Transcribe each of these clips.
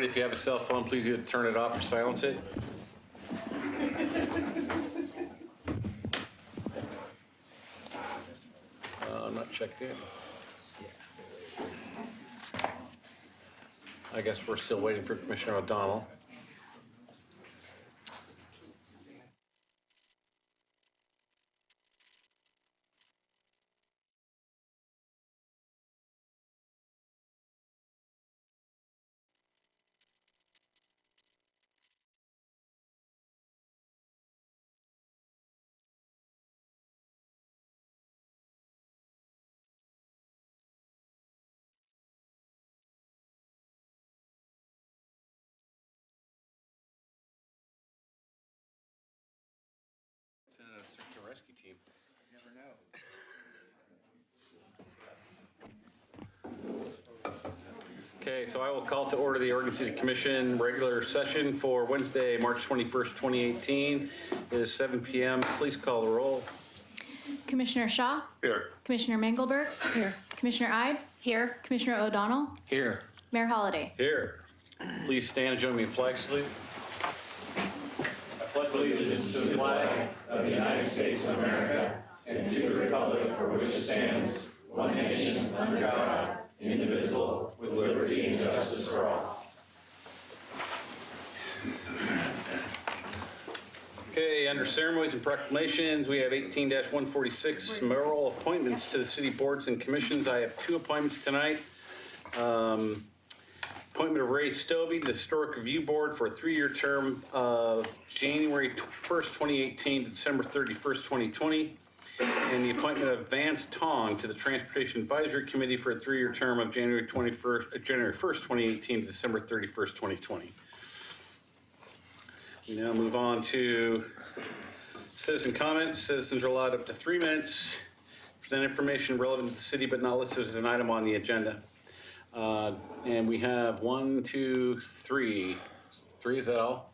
If you have a cell phone, please either turn it off or silence it. Not checked in. I guess we're still waiting for Commissioner O'Donnell. Send a search and rescue team. You never know. Okay, so I will call to order the Oregon City Commission regular session for Wednesday, March 21st, 2018. It is 7 p.m. Please call the roll. Commissioner Shaw? Here. Commissioner Mengelberg? Here. Commissioner Ide? Here. Commissioner O'Donnell? Here. Mayor Holliday? Here. Please stand and join me in flag salute. I pledge allegiance to the flag of the United States of America and to the republic for which it stands, one nation, under God, indivisible, with liberty and justice for all. Okay, under ceremonies and proclamations, we have 18-146 mayoral appointments to the city boards and commissions. I have two appointments tonight. Appointment of Ray Stobie to the Historic Review Board for a 3-year term of January 1st, 2018 to December 31st, 2020. And the appointment of Vance Tong to the Transportation Advisory Committee for a 3-year term of January 1st, 2018 to December 31st, 2020. We now move on to citizen comments. Citizens are allowed up to 3 minutes. Present information relevant to the city but not listed as an item on the agenda. And we have 1, 2, 3. 3, is that all?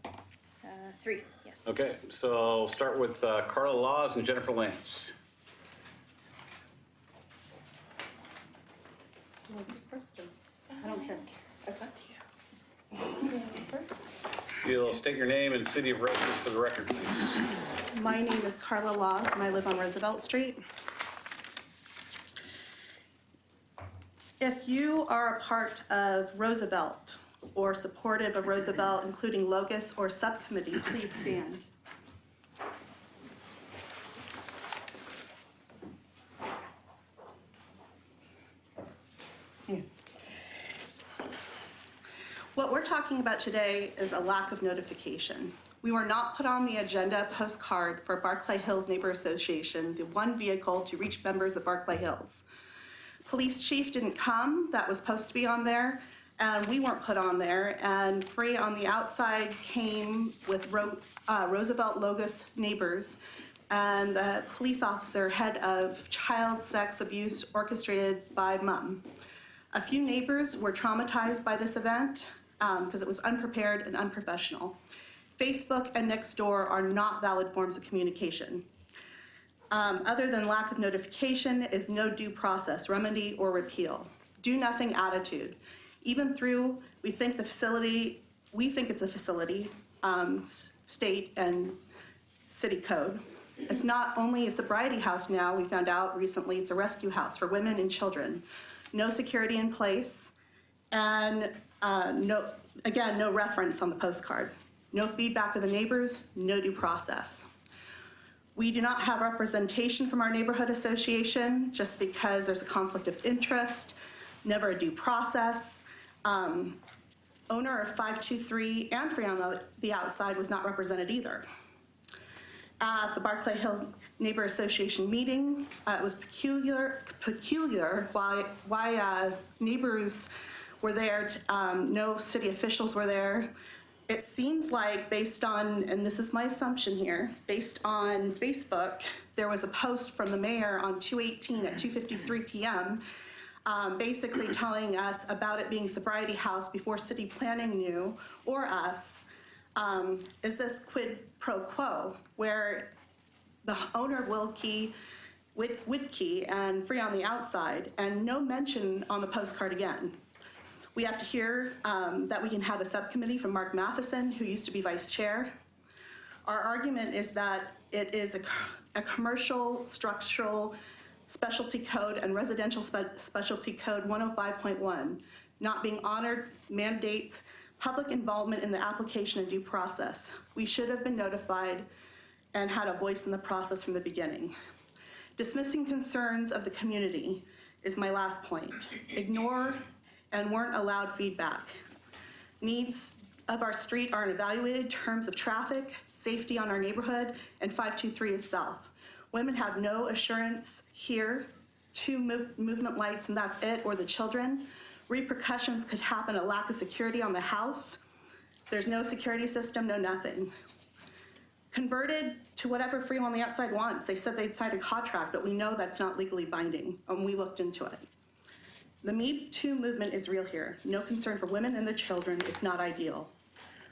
3, yes. Okay, so I'll start with Carla Laws and Jennifer Lance. I don't care. That's up to you. You'll state your name and city of residence for the record, please. My name is Carla Laws and I live on Roosevelt Street. If you are a part of Roosevelt or supportive of Roosevelt, including locus or subcommittee, please stand. What we're talking about today is a lack of notification. We were not put on the agenda postcard for Barclay Hills Neighbor Association, the one vehicle to reach members of Barclay Hills. Police chief didn't come, that was supposed to be on there, and we weren't put on there, and Free on the outside came with Roosevelt Logos neighbors, and the police officer, head of child sex abuse orchestrated by mom. A few neighbors were traumatized by this event because it was unprepared and unprofessional. Facebook and Nextdoor are not valid forms of communication. Other than lack of notification is no due process, remedy, or repeal. Do nothing attitude. Even through, we think it's a facility, state and city code. It's not only a sobriety house now, we found out recently it's a rescue house for women and children. No security in place, and no reference on the postcard. No feedback of the neighbors, no due process. We do not have representation from our neighborhood association just because there's a conflict of interest, never a due process. Owner of 523 and Free on the outside was not represented either. At the Barclay Hills Neighbor Association meeting, it was peculiar why neighbors were there, no city officials were there. It seems like based on, and this is my assumption here, based on Facebook, there was a post from the mayor on 2/18 at 2:53 p.m. Basically telling us about it being sobriety house before city planning knew, or us. Is this quid pro quo, where the owner of Whitkey and Free on the outside, and no mention on the postcard again. We have to hear that we can have a subcommittee from Mark Matheson, who used to be vice chair. Our argument is that it is a commercial structural specialty code and residential specialty code 105.1 not being honored mandates public involvement in the application and due process. We should have been notified and had a voice in the process from the beginning. Dismissing concerns of the community is my last point. Ignore and weren't allowed feedback. Needs of our street are evaluated in terms of traffic, safety on our neighborhood, and 523 is south. Women have no assurance here, 2 movement lights and that's it, or the children. Repercussions could happen, a lack of security on the house. There's no security system, no nothing. Converted to whatever Freedom on the Outside wants. They said they'd signed a contract, but we know that's not legally binding, and we looked into it. The Me Too movement is real here. No concern for women and their children. It's not ideal.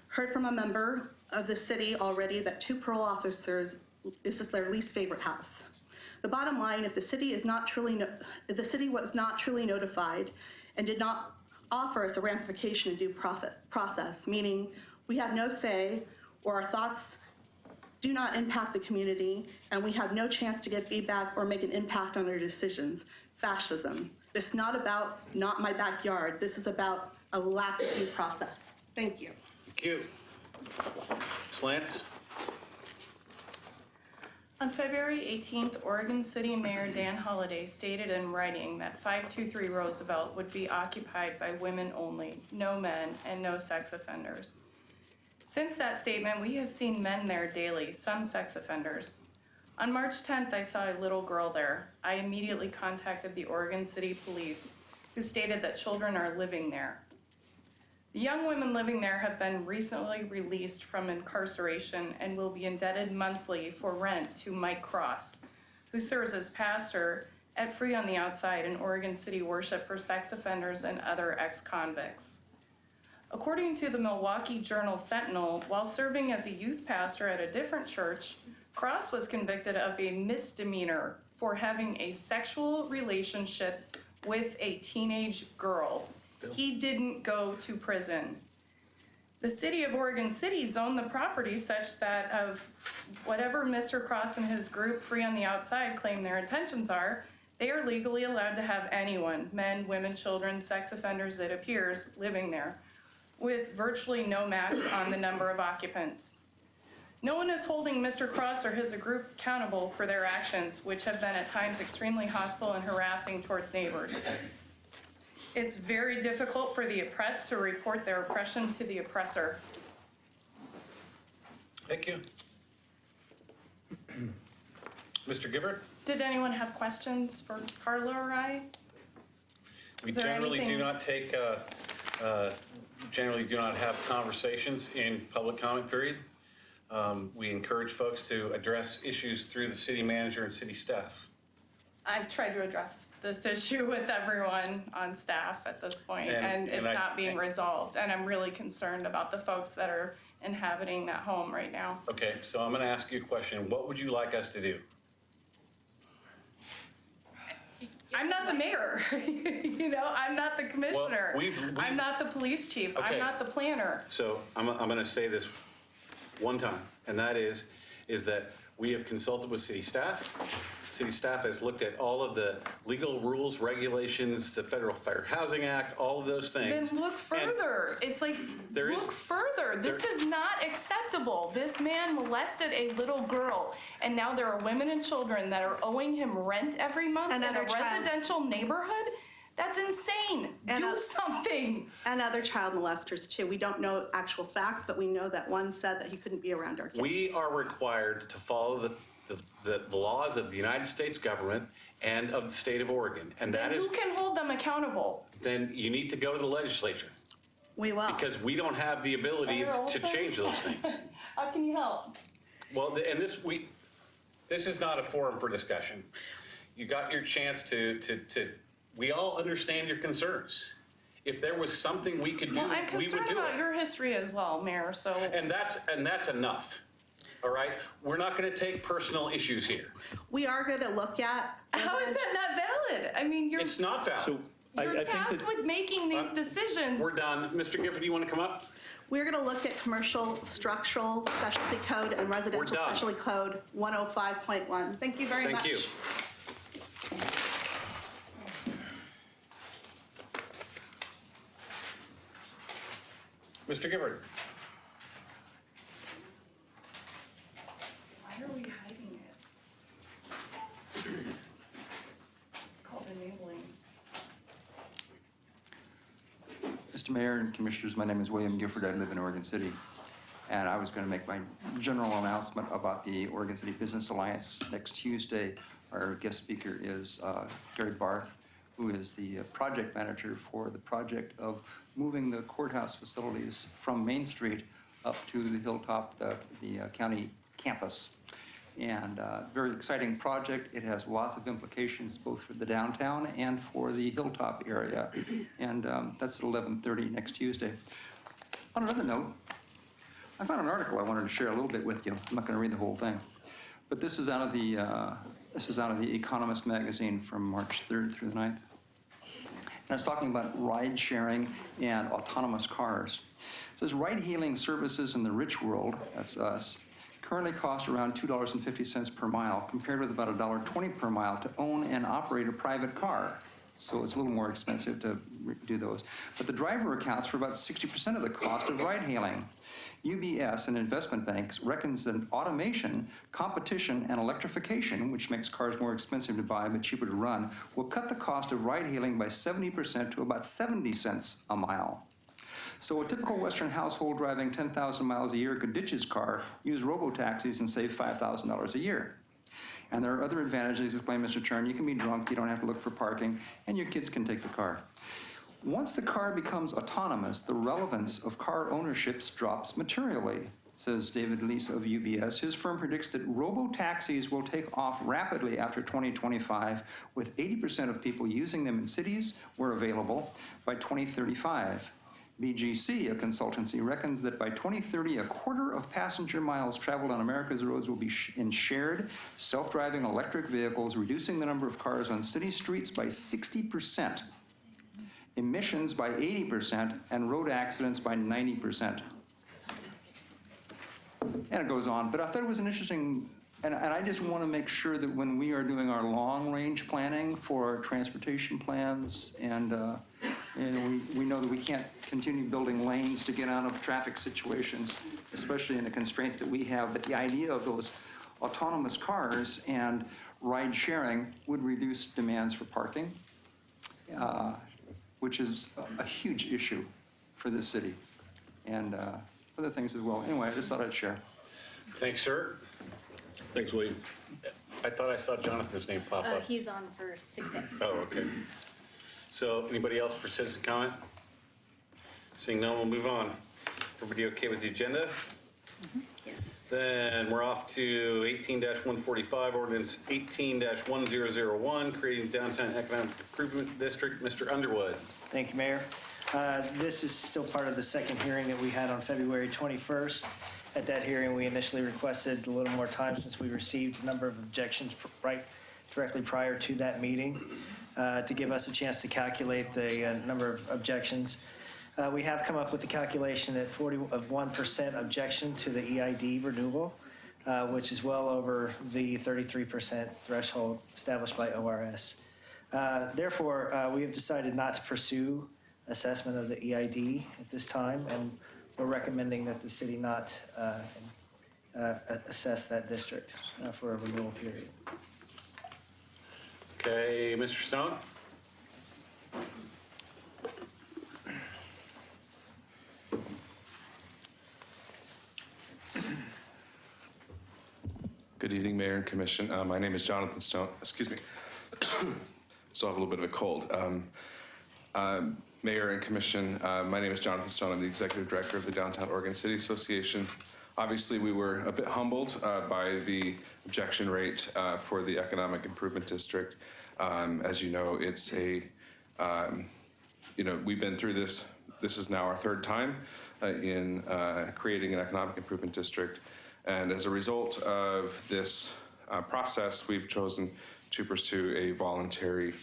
Heard from a member of the city already that 2 parole officers, this is their least favorite house. The bottom line, if the city was not truly notified and did not offer us a ramification and due process, meaning we have no say or our thoughts do not impact the community and we have no chance to give feedback or make an impact on their decisions. Fascism. This is not about not my backyard. This is about a lack of due process. Thank you. Thank you. Ms. Lance? On February 18th, Oregon City Mayor Dan Holliday stated in writing that 523 Roosevelt would be occupied by women only, no men, and no sex offenders. Since that statement, we have seen men there daily, some sex offenders. On March 10th, I saw a little girl there. I immediately contacted the Oregon City Police, who stated that children are living there. The young women living there have been recently released from incarceration and will be indebted monthly for rent to Mike Cross, who serves as pastor at Free on the Outside in Oregon City Worship for sex offenders and other ex-convicts. According to the Milwaukee Journal Sentinel, while serving as a youth pastor at a different church, Cross was convicted of a misdemeanor for having a sexual relationship with a teenage girl. He didn't go to prison. The city of Oregon City zoned the property such that of whatever Mr. Cross and his group Free on the Outside claim their intentions are, they are legally allowed to have anyone, men, women, children, sex offenders, it appears, living there, with virtually no max on the number of occupants. No one is holding Mr. Cross or his group accountable for their actions, which have been at times extremely hostile and harassing towards neighbors. It's very difficult for the oppressed to report their oppression to the oppressor. Thank you. Mr. Gifford? Did anyone have questions for Carla or I? We Is there generally do anything- not take, generally do not have conversations in public comment period. We encourage folks to address issues through the city manager and city staff. I've tried to address this issue with everyone on staff at this point, And and it's I- not being resolved. And I'm really concerned about the folks that are inhabiting that home right now. Okay, so I'm going to ask you a question. What would you like us to do? I'm not the mayor, you know, I'm not the commissioner. we've- I'm not the police chief, Okay. I'm not the planner. So I'm going to say this one time, and that is that we have consulted with city staff. City staff has looked at all of the legal rules, regulations, the Federal Fair Housing Act, all of those things. Then look And further. It's like, There is- look further. This there- is not acceptable. This man molested a little girl, and now there are women and children that are owing him rent every month in a Another child. residential neighborhood. That's insane. And Do a- something. And other child molesters too. We don't know actual facts, but we know that one said that he couldn't be around our kids. We are required to follow the laws of the United States government and of the state of Oregon. And that Then is, who can hold them accountable? then you need to go to the legislature We will. because we don't have the ability Mayor to Olson? change those things. How can you help? Well, and this is not a forum for discussion. You got your chance to we all understand your concerns. If there was something we could do, Well, I'm we would concerned do about it. your history as well, Mayor, so. And that's enough. All right? We're not going to take personal issues here. We are going to look at. How is that not valid? I mean, you're. It's not valid. You're I think tasked that- with making these decisions. We're done. Mr. Gifford, do you want to come up? We're going to look at commercial structural specialty code and residential done. specialty code 105.1. Thank you very much. Thank you. Mr. Gifford. Why are we hiding it? It's called enabling. Mr. Mayor and Commissioners, my name is William Gifford. I live in Oregon City. And I was going to make my general announcement about the Oregon City Business Alliance next Tuesday. Our guest speaker is Gary Barth, who is the project manager for the project of moving the courthouse facilities from Main Street up to the Hilltop, the county campus. And very exciting project. It has lots of implications both for the downtown and for the Hilltop area. And that's at 11:30 next Tuesday. On another note, I found an article I wanted to share a little bit with you. I'm not going to read the whole thing, but this is out of the Economist magazine from March 3rd through the 9th. And it's talking about ride sharing and autonomous cars. It says ride-hailing services in the rich world, that's us, currently cost around $2.50 per mile, compared with about $1.20 per mile to own and operate a private car. So it's a little more expensive to do those. But the driver accounts for about 60% of the cost of ride-hailing. UBS, an investment bank, reckons that automation, competition, and electrification, which makes cars more expensive to buy but cheaper to run, will cut the cost of ride-hailing by 70% to about 70 cents a mile. So a typical Western household driving 10,000 miles a year could ditch his car, use robo-taxis, and save $5,000 a year. And there are other advantages, explained Mr. Chern. You can be drunk, you don't have to look for parking, and your kids can take the car. Once the car becomes autonomous, the relevance of car ownership drops materially, says David Leese of UBS. His firm predicts that robo-taxis will take off rapidly after 2025, with 80% of people using them in cities where available by 2035. BGC, a consultancy, reckons that by 2030, a quarter of passenger miles traveled on America's roads will be in shared, self-driving electric vehicles, reducing the number of cars on city streets by 60%, emissions by 80%, and road accidents by 90%. And it goes on, but I thought it was an interesting, and I just want to make sure that when we are doing our long-range planning for our transportation plans, and we know that we can't continue building lanes to get out of traffic situations, especially in the constraints that we have, but the idea of those autonomous cars and ride sharing would reduce demands for parking, which is a huge issue for this city, and other things as well. Anyway, I just thought I'd share. Thanks, sir. Thanks, William. I thought I saw Jonathan's name pop up. He's on for 6A. Oh, okay. So anybody else for citizen comment? Seeing none, we'll move on. Everybody okay with the agenda? Yes. Then we're off to 18-145, ordinance 18-1001, creating downtown economic improvement district. Mr. Underwood. Thank you, Mayor. This is still part of the second hearing that we had on February 21st. At that hearing, we initially requested a little more time since we received a number of objections directly prior to that meeting to give us a chance to calculate the number of objections. We have come up with the calculation at 1% objection to the EID renewal, which is well over the 33% threshold established by ORS. Therefore, we have decided not to pursue assessment of the EID at this time, and we're recommending that the city not assess that district for a renewal period. Okay, Mr. Stone? Good evening, Mayor and Commission. My name is Jonathan Stone. Excuse me. Still have a little bit of a cold. Mayor and Commission, my name is Jonathan Stone. I'm the Executive Director of the Downtown Oregon City Association. Obviously, we were a bit humbled by the objection rate for the Economic Improvement District. As you know, it's we've been through this. This is now our third time in creating an Economic Improvement District. And as a result of this process, we've chosen to pursue a voluntary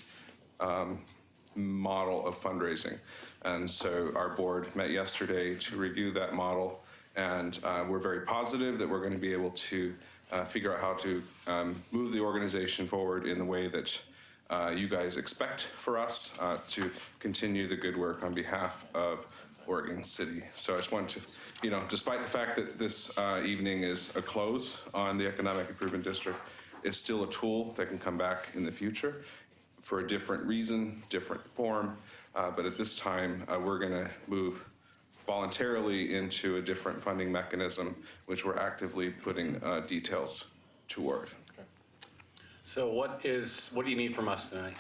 model of fundraising. And so our board met yesterday to review that model, and we're very positive that we're going to be able to figure out how to move the organization forward in the way that you guys expect for us to continue the good work on behalf of Oregon City. So I just want to, despite the fact that this evening is a close on the Economic Improvement District, it's still a tool that can come back in the future for a different reason, different form. But at this time, we're going to move voluntarily into a different funding mechanism, which we're actively putting details toward. So what do you need from us tonight?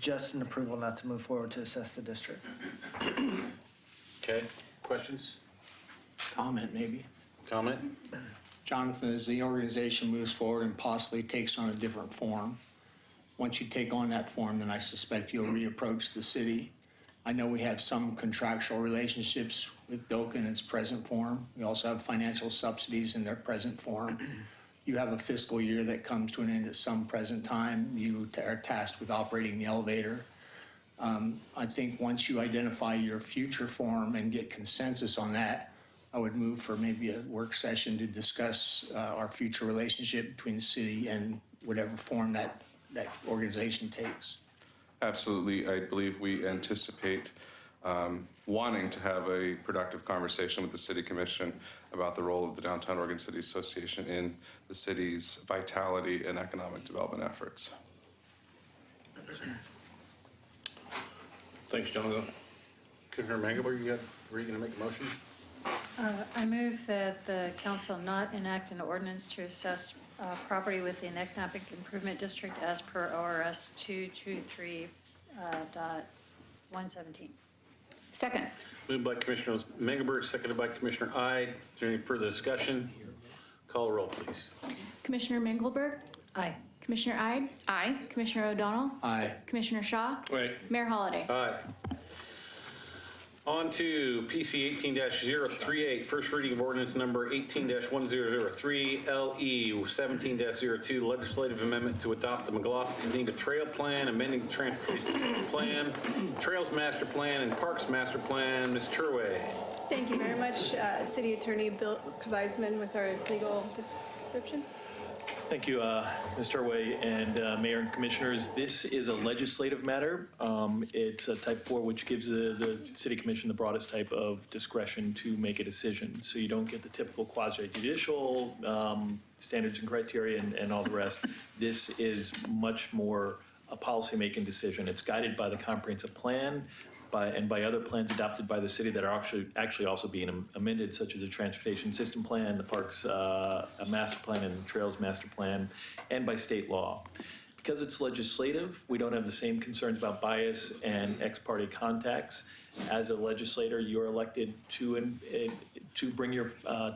Just an approval not to move forward to assess the district. Okay, questions? Comment, maybe. Comment? Jonathan, as the organization moves forward and possibly takes on a different form, once you take on that form, then I suspect you'll reapproach the city. I know we have some contractual relationships with DOCA in its present form. We also have financial subsidies in their present form. You have a fiscal year that comes to an end at some present time. You are tasked with operating the elevator. I think once you identify your future form and get consensus on that, I would move for maybe a work session to discuss our future relationship between the city and whatever form that organization takes. Absolutely. I believe we anticipate wanting to have a productive conversation with the City Commission about the role of the Downtown Oregon City Association in the city's vitality and economic development efforts. Thanks, Jonathan. Commissioner Mangelberg, were you going to make a motion? I move that the council not enact an ordinance to assess property within Economic Improvement District as per ORS 223.117. Second. Moved by Commissioner Mangelberg, seconded by Commissioner Ide. Is there any further discussion? Call the roll, please. Commissioner Mengelberg? Aye. Commissioner Ide? Aye. Commissioner O'Donnell? Aye. Commissioner Shaw? Right. Mayor Holliday? Aye. On to PC 18-038, first reading of ordinance number 18-1003, LE 17-02, legislative amendment to adopt the McLaughlin-Geneva Trail Plan, amending the Transportation Plan, Trails Master Plan, and Parks Master Plan. Ms. Turway. Thank you very much, City Attorney Bill Kvaisman with our legal description. Thank you, Mr. Way and Mayor and Commissioners. This is a legislative matter. It's a type 4, which gives the City Commission the broadest type of discretion to make a decision. So you don't get the typical quasi-judicial standards and criteria and all the rest. This is much more a policy-making decision. It's guided by the comprehensive plan, and by other plans adopted by the city that are actually also being amended, such as the Transportation System Plan, the Parks Master Plan, and the Trails Master Plan, and by state law. Because it's legislative, we don't have the same concerns about bias and ex parte contacts. As a legislator, you're elected to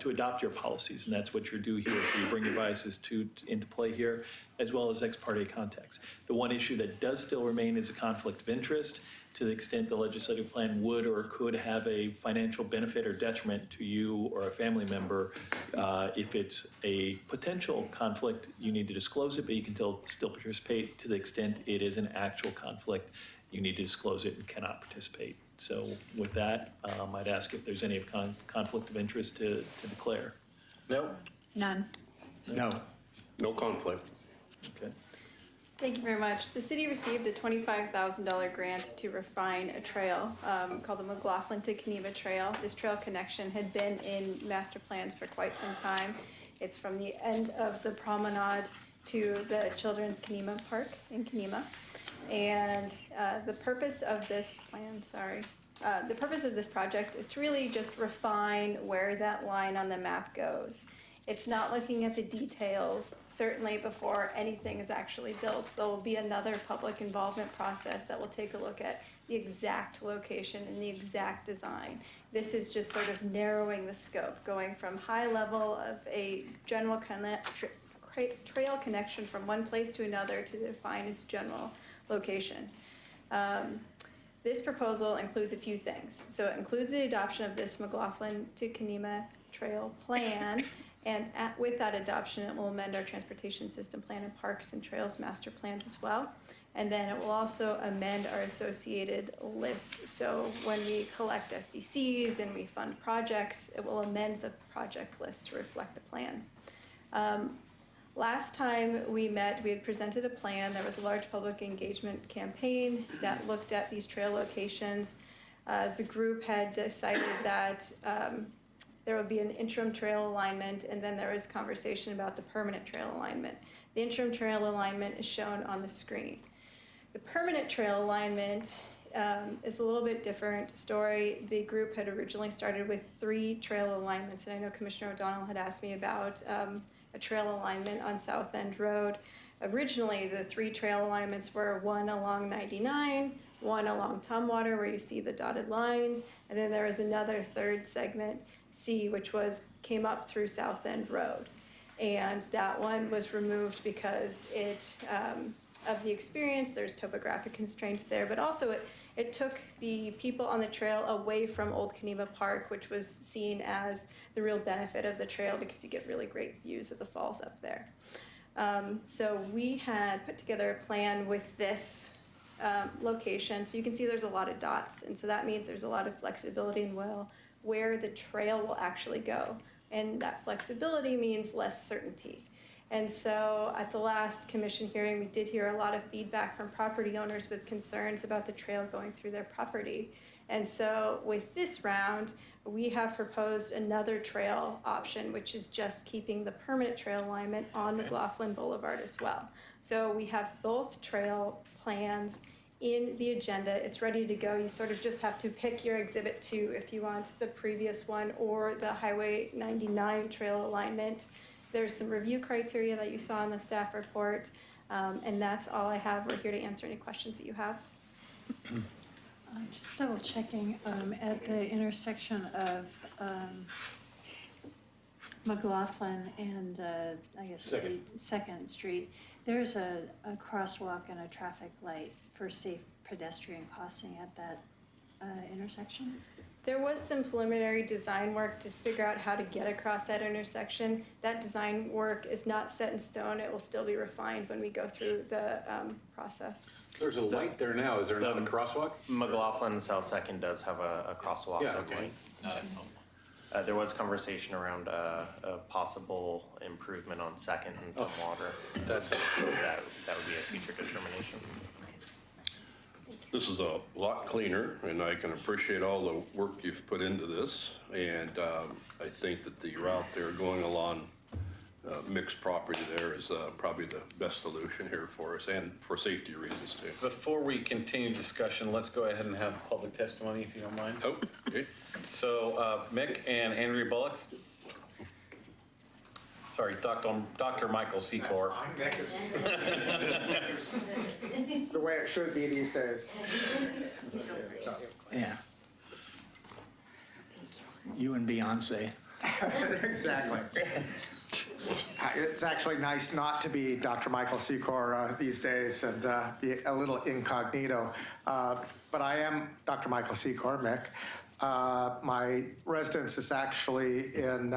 adopt your policies, and that's what you're due here. So you bring your biases into play here, as well as ex parte contacts. The one issue that does still remain is a conflict of interest. To the extent the legislative plan would or could have a financial benefit or detriment to you or a family member, if it's a potential conflict, you need to disclose it, but you can still participate. To the extent it is an actual conflict, you need to disclose it and cannot participate. So with that, I'd ask if there's any conflict of interest to declare. No? None. No. No conflict. Okay. Thank you very much. The city received a $25,000 grant to refine a trail called the McLaughlin to Geneva Trail. This trail connection had been in master plans for quite some time. It's from the end of the promenade to the Children's Kenema Park in Kenema. And the purpose of this plan, the purpose of this project is to really just refine where that line on the map goes. It's not looking at the details. Certainly before anything is actually built, there will be another public involvement process that will take a look at the exact location and the exact design. This is just sort of narrowing the scope, going from high level of a general trail connection from one place to another to define its general location. This proposal includes a few things. So it includes the adoption of this McLaughlin to Kenema Trail Plan. And with that adoption, it will amend our Transportation System Plan and Parks and Trails Master Plans as well. And then it will also amend our associated lists. So when we collect SDCs and we fund projects, it will amend the project list to reflect the plan. Last time we met, we had presented a plan. There was a large public engagement campaign that looked at these trail locations. The group had decided that there would be an interim trail alignment, and then there was conversation about the permanent trail alignment. The interim trail alignment is shown on the screen. The permanent trail alignment is a little bit different story. The group had originally started with 3 trail alignments, and I know Commissioner O'Donnell had asked me about a trail alignment on South End Road. Originally, the 3 trail alignments were one along 99, one along Tumwater where you see the dotted lines, and then there was another 3rd segment, C, which came up through South End Road. And that one was removed because of the experience, there's topographic constraints there, but also it took the people on the trail away from Old Keneva Park, which was seen as the real benefit of the trail because you get really great views of the falls up there. So we had put together a plan with this location. So you can see there's a lot of dots. And so that means there's a lot of flexibility in where the trail will actually go. And that flexibility means less certainty. And so at the last commission hearing, we did hear a lot of feedback from property owners with concerns about the trail going through their property. And so with this round, we have proposed another trail option, which is just keeping the permanent trail alignment on McLaughlin Boulevard as well. So we have both trail plans in the agenda. It's ready to go. You sort of just have to pick your exhibit 2 if you want the previous one or the Highway 99 trail alignment. There's some review criteria that you saw in the staff report, and that's all I have. We're here to answer any questions that you have. Just double checking, at the intersection of McLaughlin and I guess it would be Second Street, there's a crosswalk and a traffic light for safe pedestrian crossing at that intersection? There was some preliminary design work to figure out how to get across that intersection. That design work is not set in stone. It will still be refined when we go through the process. There's a light there now. Is there not a crosswalk? McLaughlin South Second does have a crosswalk. Yeah, okay. Not at some. There was conversation around a possible improvement on Second and Tumwater. That's that would be a future determination. This is a lot cleaner, and I can appreciate all the work you've put into this. And I think that the route they're going along mixed property there is probably the best solution here for us and for safety reasons too. Before we continue discussion, let's go ahead and have public testimony if you don't mind. Oh, okay. So Mick and Andrea Bullock. Sorry, Dr. Michael Secor. The way it should be these days. Yeah. You and Beyonce. Exactly. It's actually nice not to be Dr. Michael Secor these days and be a little incognito. But I am Dr. Michael Secor, Mick. My residence is actually in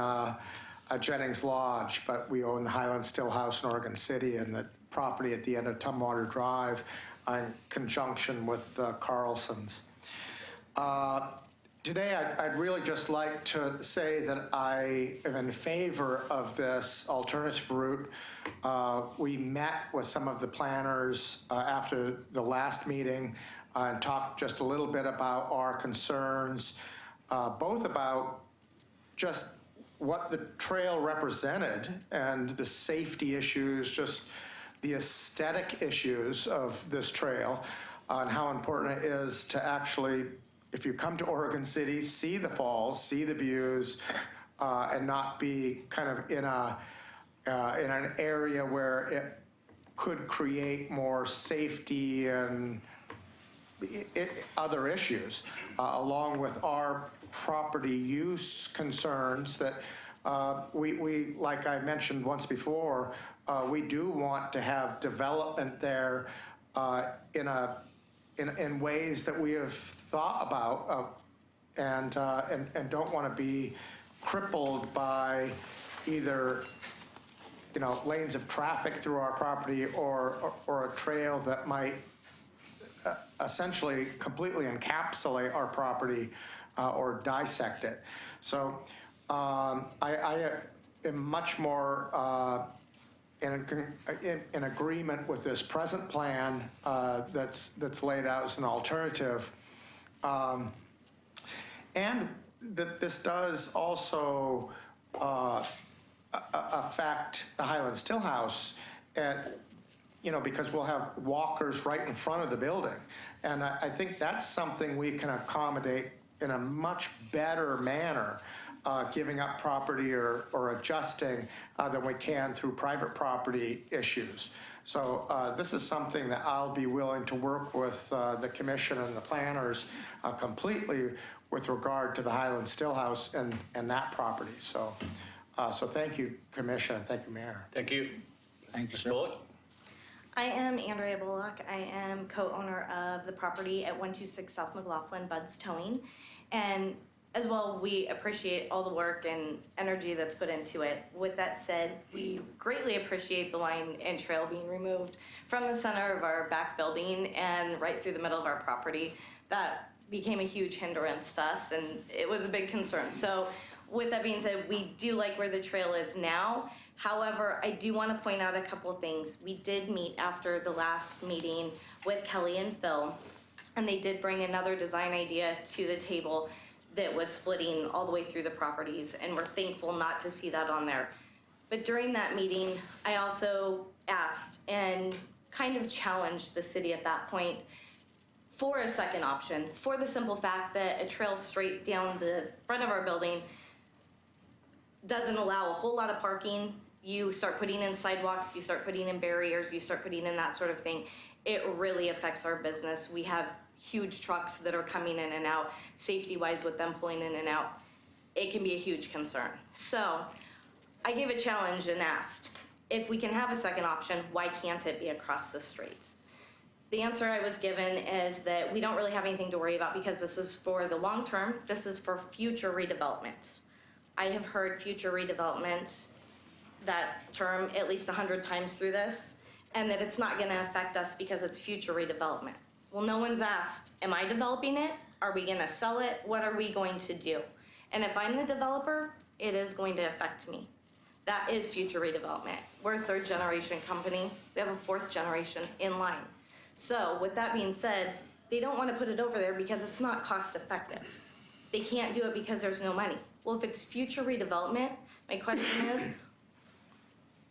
Jennings Lodge, but we own the Highland Still House in Oregon City and the property at the end of Tumwater Drive in conjunction with Carlson's. Today, I'd really just like to say that I am in favor of this alternative route. We met with some of the planners after the last meeting and talked just a little bit about our concerns, both about just what the trail represented and the safety issues, just the aesthetic issues of this trail, and how important it is to actually, if you come to Oregon City, see the falls, see the views, and not be kind of in an area where it could create more safety and other issues, along with our property use concerns that we, like I mentioned once before, we do want to have development there in ways that we have thought about and don't want to be crippled by either lanes of traffic through our property or a trail that might essentially completely encapsulate our property or dissect it. So I am much more in agreement with this present plan that's laid out as an alternative. And that this does also affect the Highland Stillhouse, because we'll have walkers right in front of the building. And I think that's something we can accommodate in a much better manner, giving up property or adjusting than we can through private property issues. So this is something that I'll be willing to work with the commission and the planners completely with regard to the Highland Stillhouse and that property. So thank you, Commission. Thank you, Mayor. Thank you. Thank you, Ms. sir. Bullock? I am Andrea Bullock. I am co-owner of the property at 126 South McLaughlin, Bud's Towing. And as well, we appreciate all the work and energy that's put into it. With that said, we greatly appreciate the line and trail being removed from the center of our back building and right through the middle of our property. That became a huge hindrance to us, and it was a big concern. So with that being said, we do like where the trail is now. However, I do want to point out a couple things. We did meet after the last meeting with Kelly and Phil, and they did bring another design idea to the table that was splitting all the way through the properties, and we're thankful not to see that on there. But during that meeting, I also asked and kind of challenged the city at that point for a second option, for the simple fact that a trail straight down the front of our building doesn't allow a whole lot of parking. You start putting in sidewalks, you start putting in barriers, you start putting in that sort of thing. It really affects our business. We have huge trucks that are coming in and out, safety-wise with them pulling in and out. It can be a huge concern. So I gave a challenge and asked, if we can have a second option, why can't it be across the street? The answer I was given is that we don't really have anything to worry about because this is for the long term. This is for future redevelopment. I have heard future redevelopment, that term, at least 100 times through this, and that it's not going to affect us because it's future redevelopment. Well, no one's asked, am I developing it? Are we going to sell it? What are we going to do? And if I'm the developer, it is going to affect me. That is future redevelopment. We're a third generation company. We have a fourth generation in line. So with that being said, they don't want to put it over there because it's not cost effective. They can't do it because there's no money. Well, if it's future redevelopment, my question is,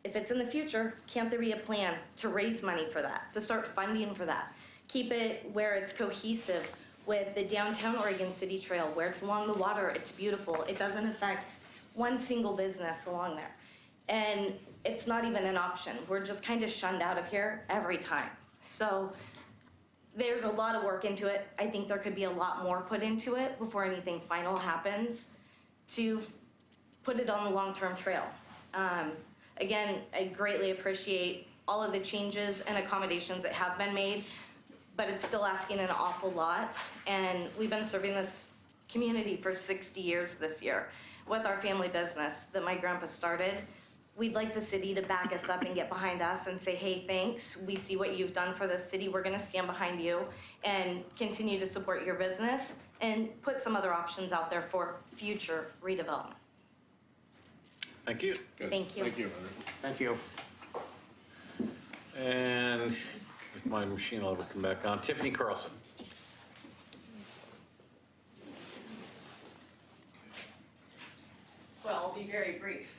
if it's in the future, can't there be a plan to raise money for that, to start funding for that? Keep it where it's cohesive with the downtown Oregon City Trail, where it's along the water, it's beautiful. It doesn't affect one single business along there. And it's not even an option. We're just kind of shunned out of here every time. So there's a lot of work into it. I think there could be a lot more put into it before anything final happens to put it on the long-term trail. Again, I greatly appreciate all of the changes and accommodations that have been made, but it's still asking an awful lot. And we've been serving this community for 60 years this year with our family business that my grandpa started. We'd like the city to back us up and get behind us and say, hey, thanks. We see what you've done for the city. We're going to stand behind you and continue to support your business and put some other options out there for future redevelopment. Thank you. Thank you. Thank you. Thank you. And if my machine will ever come back on, Tiffany Carlson. Well, I'll be very brief.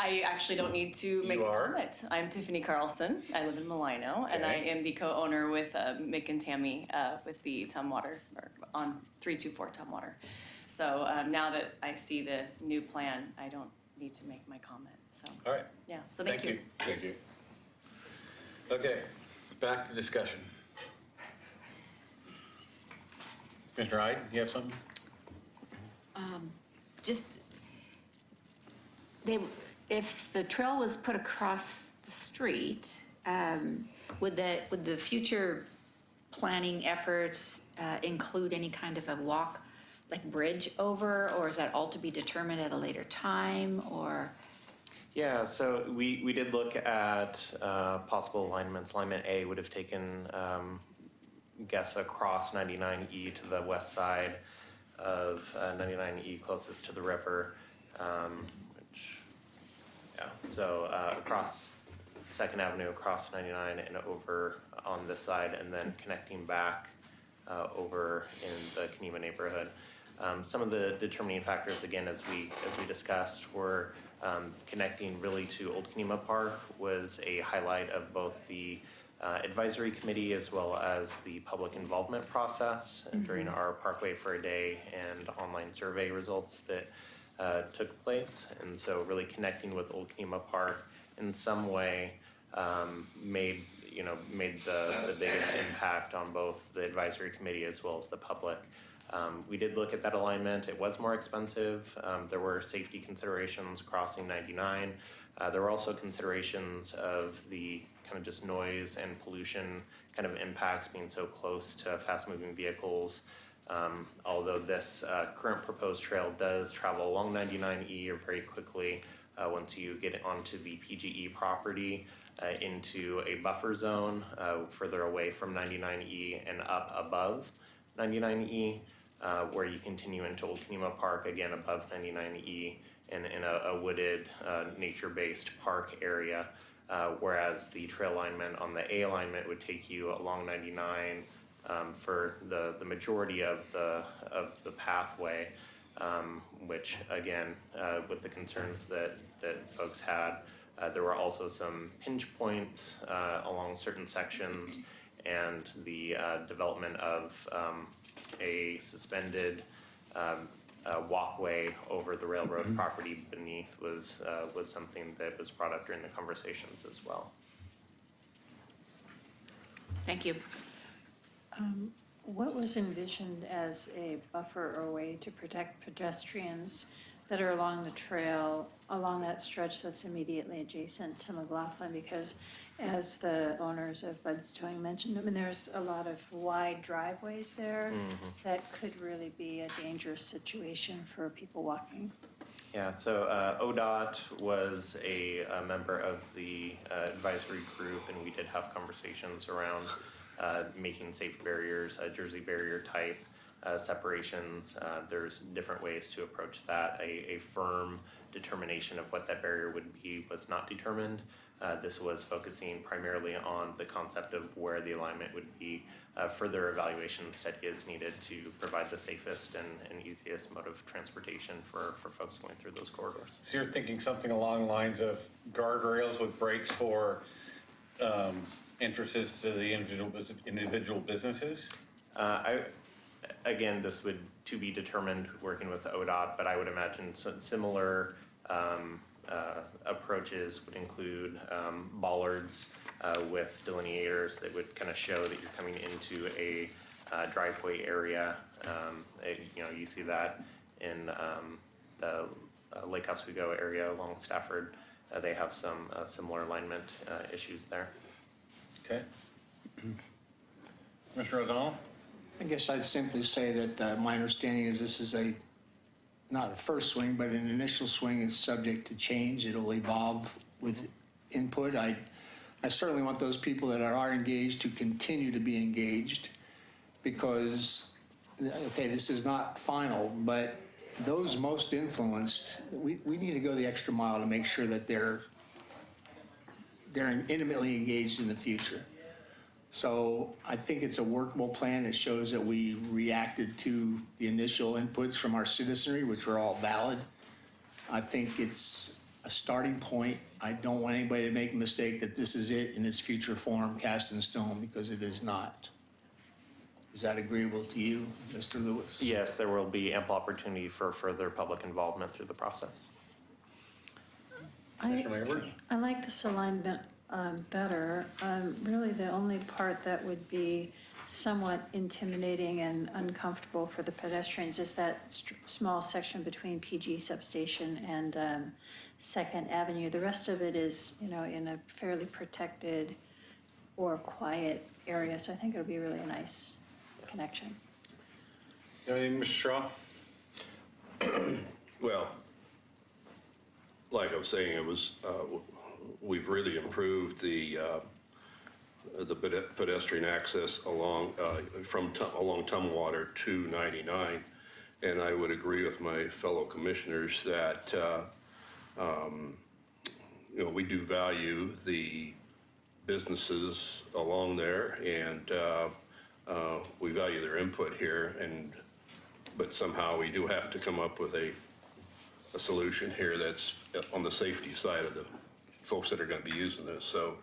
I actually don't need to make a comment. I'm Tiffany Carlson. I live in Malino, and I am the co-owner with Mick and Tammy with the Tumwater, or on 324 Tumwater. So now that I see the new plan, I don't need to make my comment. So, all right. Yeah, so thank you. Thank you. Okay, back to discussion. Mr. Hyde, you have something? If the trail was put across the street, would the future planning efforts include any kind of a like bridge over, or is that all to be determined at a later time, or? Yeah, so we did look at possible alignments. Alignment A would have taken, guess, across 99E to the west side of 99E closest to the river, so across 2nd Avenue, across 99 and over on this side, and then connecting back over in the Kenema neighborhood. Some of the determining factors, again, as we discussed, were connecting really to Old Kenema Park was a highlight of both the advisory committee as well as the public involvement process during our Parkway for a Day and online survey results that took place. And so really connecting with Old Kenema Park in some way made the biggest impact on both the advisory committee as well as the public. We did look at that alignment. It was more expensive. There were safety considerations crossing 99. There were also considerations of the kind of just noise and pollution kind of impacts being so close to fast-moving vehicles. Although this current proposed trail does travel along 99E very quickly once you get onto the PGE property into a buffer zone further away from 99E and up above 99E, where you continue into Old Kenema Park, again above 99E, and in a wooded, nature-based park area, whereas the trail alignment on the A alignment would take you along 99 for the majority of the pathway, which again, with the concerns that folks had, there were also some pinch points along certain sections, and the development of a suspended walkway over the railroad property beneath was something that was brought up during the conversations as well. Thank you. What was envisioned as a buffer or way to protect pedestrians that are along the trail, along that stretch that's immediately adjacent to McLaughlin? Because as the owners of Bud's Towing mentioned, I mean, there's a lot of wide driveways there that could really be a dangerous situation for people walking. Yeah, so ODOT was a member of the advisory group, and we did have conversations around making safe barriers, Jersey barrier type separations. There's different ways to approach that. A firm determination of what that barrier would be was not determined. This was focusing primarily on the concept of where the alignment would be. Further evaluation study is needed to provide the safest and easiest mode of transportation for folks going through those corridors. So you're thinking something along the lines of guardrails with brakes for entrances to the individual businesses? Again, this would to be determined working with ODOT, but I would imagine similar approaches would include bollards with delineators that would kind of show that you're coming into a driveway area. You see that in the Lake Oswego area along Stafford. They have some similar alignment issues there. Okay. Mr. O'Donnell? I guess I'd simply say that my understanding is this is not a first swing, but an initial swing is subject to change. It'll evolve with input. I certainly want those people that are engaged to continue to be engaged, because, okay, this is not final, but those most influenced, we need to go the extra mile to make sure that they're intimately engaged in the future. So I think it's a workable plan. It shows that we reacted to the initial inputs from our citizenry, which were all valid. I think it's a starting point. I don't want anybody to make a mistake that this is it in its future form, cast in stone, because it is not. Is that agreeable to you, Mr. Lewis? Yes, there will be ample opportunity for further public involvement through the process. I like this alignment better. Really, the only part that would be somewhat intimidating and uncomfortable for the pedestrians is that small section between PG substation and 2nd Avenue. The rest of it is, in a fairly protected or quiet area. So I think it'll be really a nice connection. Anything, Mr. Straw? Well, like I was saying, it was, we've really improved the pedestrian access along, along Tumwater to 99. And I would agree with my fellow commissioners that, you know, we do value the businesses along there, and we value their input here, but somehow we do have to come up with a solution here that's on the safety side of the folks that are going to be using this. So,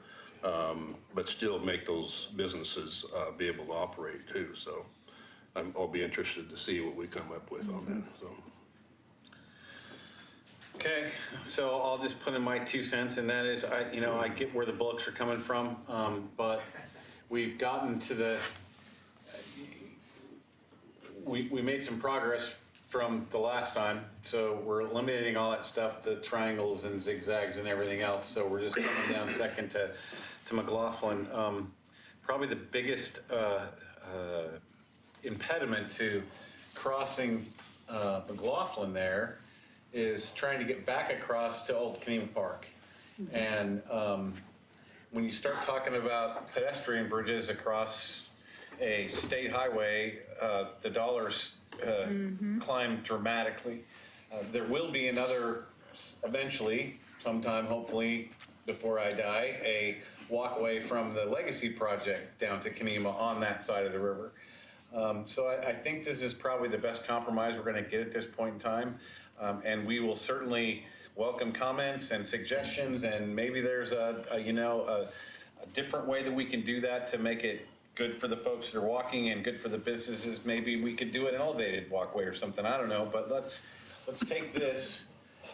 but still make those businesses be able to operate too. So I'll be interested to see what we come up with on that. So. Okay, so I'll just put in my 2 cents, and that is, I get where the bullocks are coming from, but we've gotten to the, we made some progress from the last time, so we're eliminating all that stuff, the triangles and zigzags and everything else, so we're just coming down second to McLaughlin. Probably the biggest impediment to crossing McLaughlin there is trying to get back across to Old Kenema Park. And when you start talking about pedestrian bridges across a state highway, the dollars climb dramatically. There will be another, eventually, sometime, hopefully, before I die, a walkway from the Legacy project down to Kenema on that side of the river. So I think this is probably the best compromise we're going to get at this point in time. And we will certainly welcome comments and suggestions, and maybe there's a different way that we can do that to make it good for the folks that are walking and good for the businesses. Maybe we could do an elevated walkway or something, I don't know, but let's take this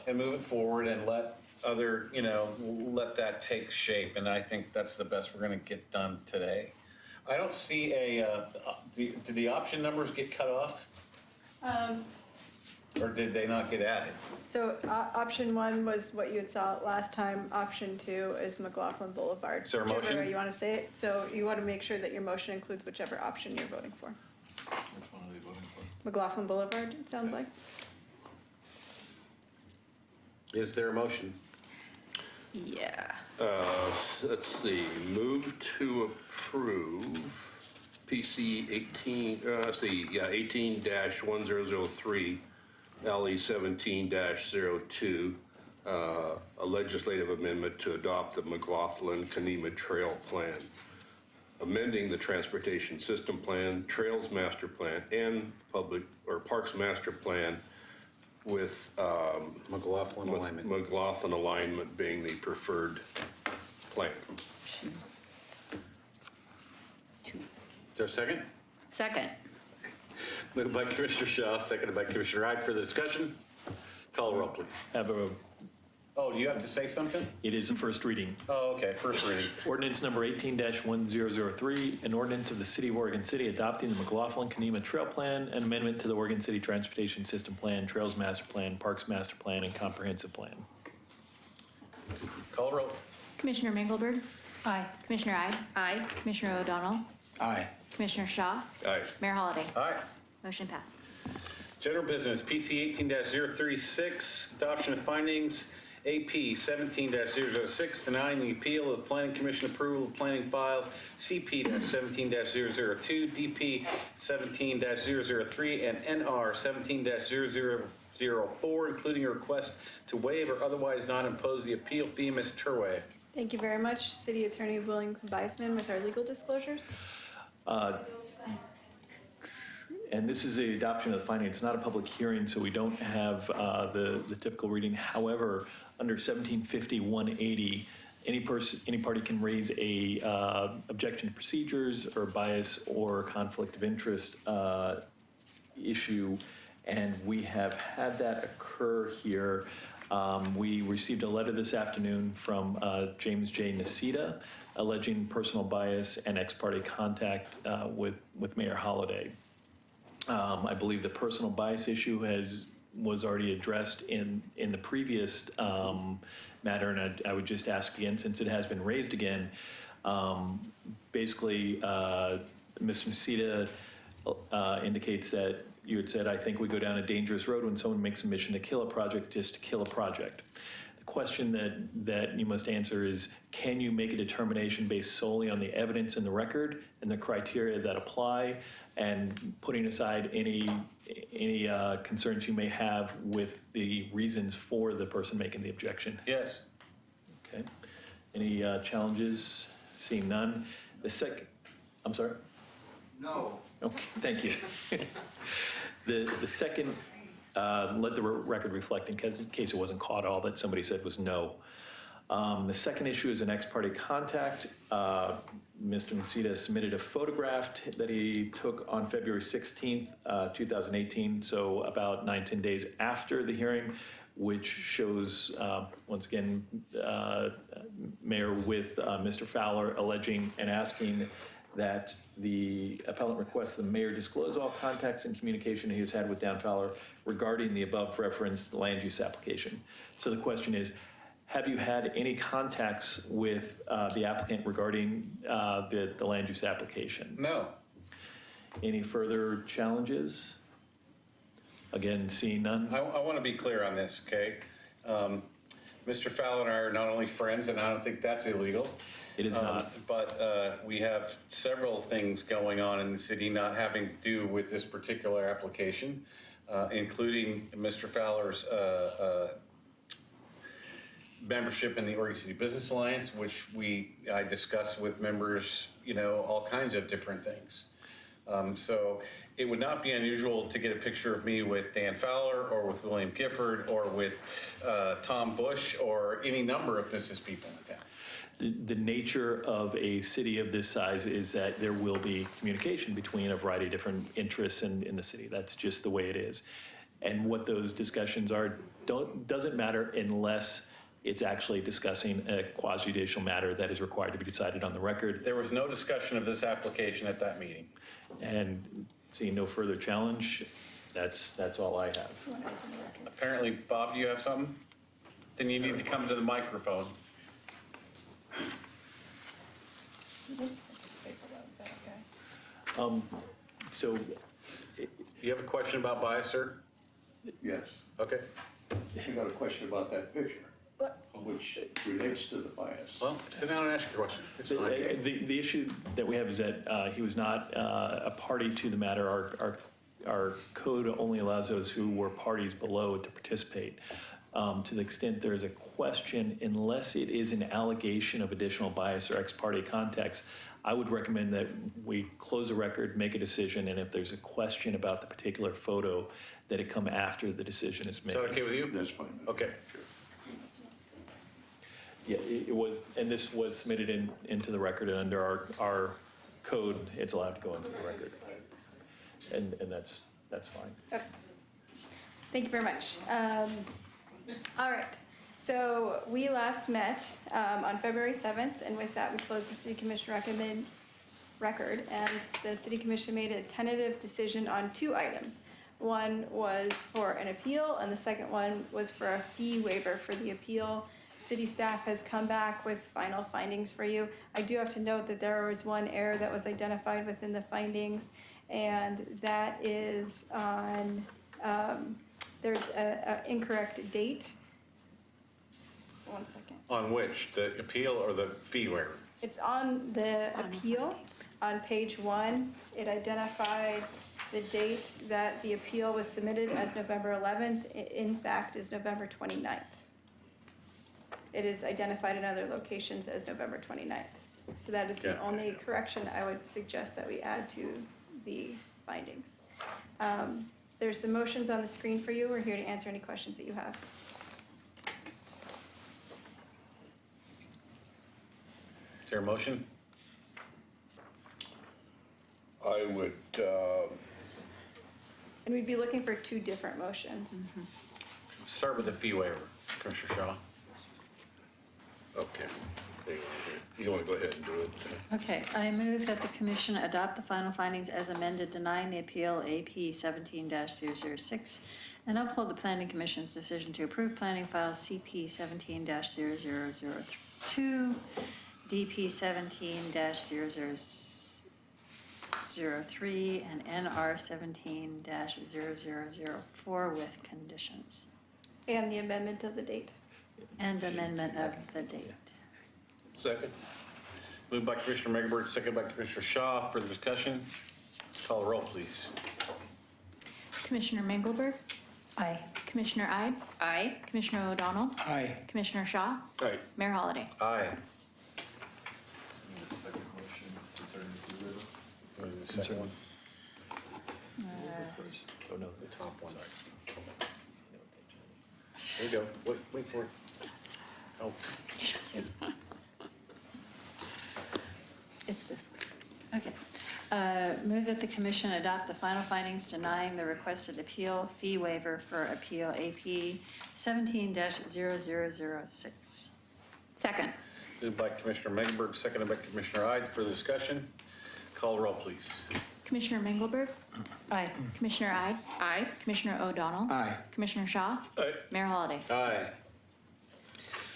and move it forward and let let that take shape, and I think that's the best we're going to get done today. I don't see did the option numbers get cut off? Or did they not get added? So option 1 was what you had saw last time. Option 2 is McLaughlin Boulevard. Is there a motion? Whichever way you want to say it. So you want to make sure that your motion includes whichever option you're voting for. Which one are they voting for? McLaughlin Boulevard, it sounds like. Is there a motion? Yeah. Let's see, move to approve PC 18-1003, LE 17-02, a legislative amendment to adopt the McLaughlin Kenema Trail Plan, amending the Transportation System Plan, Trails Master Plan, and Parks Master Plan with McLaughlin alignment. McLaughlin alignment being the preferred plan. Is there a second? Second. Moved by Commissioner Shaw, seconded by Commissioner Hyde. For the discussion, call the roll, please. Oh, do you have to say something? It is a first reading. Oh, okay, first reading. Ordinance number 18-1003, an ordinance of the City of Oregon City adopting the McLaughlin Kenema Trail Plan, an amendment to the Oregon City Transportation System Plan, Trails Master Plan, Parks Master Plan, and Comprehensive Plan. Call the roll. Commissioner Mengelberg? Aye. Commissioner Ide? Aye. Commissioner O'Donnell? Aye. Commissioner Shaw? Aye. Mayor Holliday? Aye. Motion passes. General business, PC 18-036, adoption of findings, AP 17-006, denying the appeal of the Planning Commission approval of planning files, CP-17-002, DP 17-003, and NR 17-0004, including a request to waive or otherwise not impose the appeal fee. Ms. Turway. Thank you very much. City Attorney William Beisman with our legal disclosures. And this is the adoption of the finding. It's not a public hearing, so we don't have the typical reading. However, under 1750-180, any party can raise a objection to procedures or bias or conflict of interest issue, and we have had that occur here. We received a letter this afternoon from James J. Nacita alleging personal bias and ex parte contact with Mayor Holliday. I believe the personal bias issue was already addressed in the previous matter, and I would just ask again, since it has been raised again, basically, Mr. Nacita indicates that you had said, I think we go down a dangerous road when someone makes a mission to kill a project just to kill a project. The question that you must answer is, can you make a determination based solely on the evidence in the record and the criteria that apply, and putting aside any concerns you may have with the reasons for the person making the objection? Yes. Okay. Any challenges? Seeing none. I'm sorry? No. Okay, thank you. The second, let the record reflect, in case it wasn't caught, all that somebody said was no. The second issue is an ex parte contact. Mr. Nicita submitted a photograph that he took on February 16th, 2018, so about 9-10 days after the hearing, which shows, once again, Mayor with Mr. Fowler alleging and asking that the appellant requests the mayor disclose all contacts and communication he has had with Dan Fowler regarding the above referenced land use application. So the question is, have you had any contacts with the applicant regarding the land use application? No. Any further challenges? Again, seeing none. I want to be clear on this, okay? Mr. Fowler and I are not only friends, and I don't think that's illegal. It is not. But we have several things going on in the city not having to do with this particular application, including Mr. Fowler's membership in the Oregon City Business Alliance, which I discuss with members, all kinds of different things. So it would not be unusual to get a picture of me with Dan Fowler or with William Gifford or with Tom Bush or any number of business people in town. The nature of a city of this size is that there will be communication between a variety of different interests in the city. That's just the way it is. And what those discussions are doesn't matter unless it's actually discussing a quasi-judicial matter that is required to be decided on the record. There was no discussion of this application at that meeting. And seeing no further challenge, that's all I have. Apparently, Bob, do you have something? Then you need to come to the microphone. So, you have a question about bias, sir? Yes. Okay. I got a question about that picture, which relates to the bias. Well, sit down and ask your question. It's fine. the issue that we have is that he was not a party to the matter. Our code only allows those who were parties below to participate. To the extent there is a question, unless it is an allegation of additional bias or ex parte context, I would recommend that we close the record, make a decision, and if there's a question about the particular photo, that it come after the decision is made. Is that okay with you? That's fine. Okay. Yeah, it was, and this was submitted into the record, and under our code, it's allowed to go into the record. And that's fine. Okay. Thank you very much. All right. So we last met on February 7th, and with that, we closed the City Commission record, and the City Commission made a tentative decision on 2 items. One was for an appeal, and the second one was for a fee waiver for the appeal. City staff has come back with final findings for you. I do have to note that there was one error that was identified within the findings, and that is on, there's an incorrect date. One second. On which? The appeal or the fee waiver? It's on the appeal, on page 1. It identified the date that the appeal was submitted as November 11th. It, in fact, is November 29th. It is identified in other locations as November 29th. So that is the only correction I would suggest that we add to the findings. There's some motions on the screen for you. We're here to answer any questions that you have. Is there a motion? I would, And we'd be looking for 2 different motions. Start with the fee waiver, Commissioner Shaw. okay. You want to go ahead and do it? Okay, I move that the commission adopt the final findings as amended, denying the appeal AP 17-006, and uphold the planning commission's decision to approve planning file CP 17-0002, DP 17-006, 17-03 and NR 17-0004 with conditions. And the amendment of the date. And amendment of the date. Second. Moved by Commissioner Megabrick, second by Commissioner Shaw. Further discussion? Call the roll, please. Commissioner Mengelberg, Aye. Commissioner Ide, Aye. Commissioner O'Donnell, Aye. Commissioner Shaw, Aye. Mayor Holliday. Aye. The second motion concerning the Blue River. The second one. First. Oh, no, the top one. There you go. Wait for it. Oh. It's this one. Okay. Move that the commission adopt the final findings denying the requested appeal fee waiver for appeal AP 17-0006. Second. Moved by Commissioner Megabrick, seconded by Commissioner Ide. Further discussion? Call the roll, please. Commissioner Mengelberg, Aye. Commissioner Ide, Aye. Commissioner O'Donnell, Aye. Commissioner Shaw, Aye. Mayor Holliday. Aye.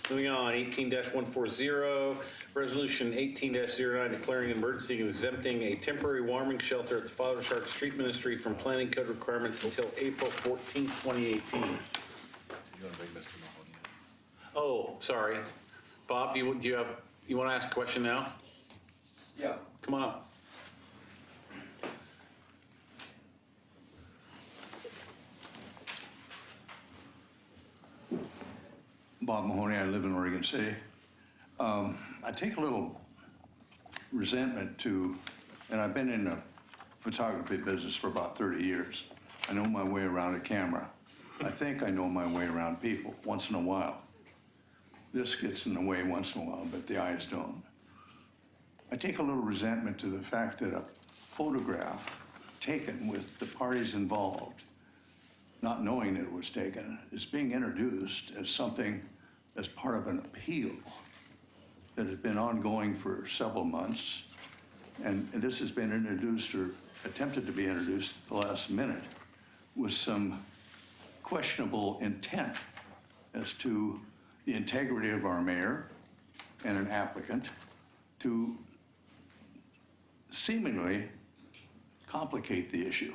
Moving on, 18-140, Resolution 18-09, declaring an emergency and exempting a temporary warming shelter at the Father's Heart Street Ministry from planning code requirements until April 14, 2018. Oh, sorry. Bob, do you want to ask a question now? Yeah. Come on up. Bob Mahoney, I live in Oregon City. I take a little resentment to, and I've been in the photography business for about 30 years. I know my way around a camera. I think I know my way around people once in a while. This gets in the way once in a while, but the eyes don't. I take a little resentment to the fact that a photograph taken with the parties involved, not knowing that it was taken, is being introduced as something as part of an appeal that has been ongoing for several months. And this has been introduced or attempted to be introduced at the last minute with some questionable intent as to the integrity of our mayor and an applicant to seemingly complicate the issue.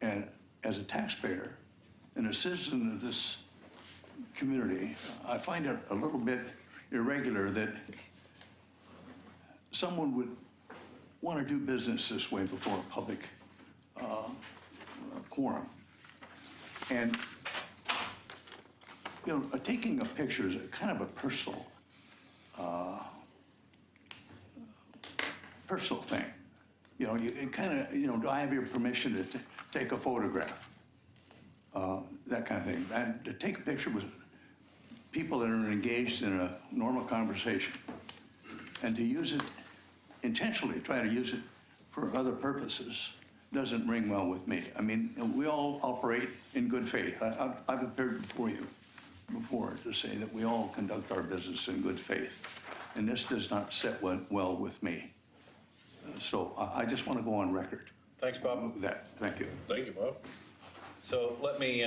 And as a taxpayer and a citizen of this community, I find it a little bit irregular that someone would want to do business this way before a public quorum. And, you know, taking a picture is a kind of a personal thing. You know, it kind of, you know, do I have your permission to take a photograph? That kind of thing. And to take a picture with people that are engaged in a normal conversation and to use it intentionally, try to use it for other purposes, doesn't ring well with me. I mean, we all operate in good faith. I've appeared before you before to say that we all conduct our business in good faith. And this does not sit well with me. So I just want to go on record. Thanks, Bob. With that. Thank you. Thank you, Bob. So let me